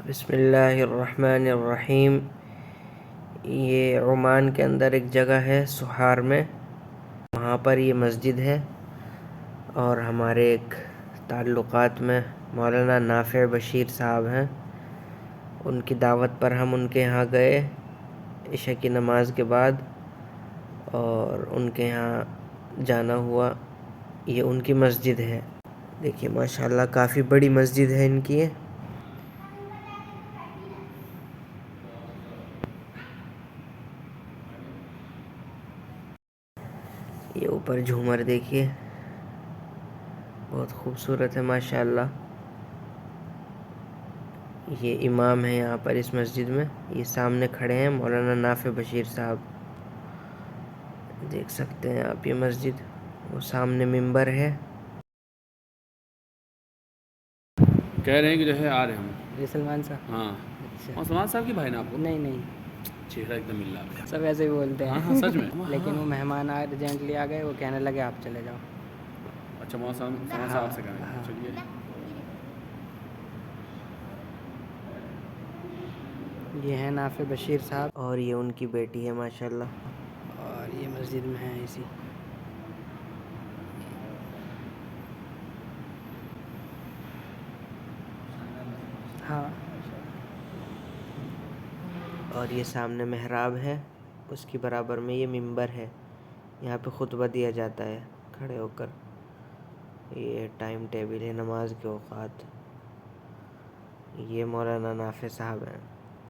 بسم اللہ الرحمن الرحیم۔ یہ عمان کے اندر ایک جگہ ہے سہار میں، وہاں پر یہ مسجد ہے، اور ہمارے ایک تعلقات میں مولانا نافع بشیر صاحب ہیں، ان کی دعوت پر ہم ان کے یہاں گئے عشاء کی نماز کے بعد، اور ان کے یہاں جانا ہوا۔ یہ ان کی مسجد ہے، دیکھیے ماشاءاللہ کافی بڑی مسجد ہے ان کی۔ یہ اوپر جھومر دیکھیے، بہت خوبصورت ہے ماشاءاللہ۔ یہ امام ہے یہاں پر اس مسجد میں، یہ سامنے کھڑے ہیں مولانا نافع بشیر صاحب، دیکھ سکتے ہیں آپ یہ مسجد، وہ سامنے ممبر ہے۔ کہہ رہے ہیں کہ جو ہے آ رہے ہوں جی سلمان صاحب۔ ہاں اچھا سلمان صاحب کی بھائی نا آپ کو؟ نہیں چہرہ ایک دم مل رہا ہے۔ سب ایسے ہی بولتے ہیں۔ ہاں سچ میں لیکن وہ مہمان ارجنٹلی آ گئے، وہ کہنے لگے آپ چلے جاؤ۔ اچھا سلمان صاحب آپ سے کہہ رہے ہیں، چلیے۔ یہ ہیں نافع بشیر صاحب، اور یہ ان کی بیٹی ہے ماشاءاللہ۔ اور یہ مسجد میں ہیں اسی۔ ہاں اور یہ سامنے محراب ہے، اس کی برابر میں یہ ممبر ہے، یہاں پہ خطبہ دیا جاتا ہے کھڑے ہو کر۔ یہ ٹائم ٹیبل ہے نماز کے اوقات۔ یہ مولانا نافع صاحب ہیں۔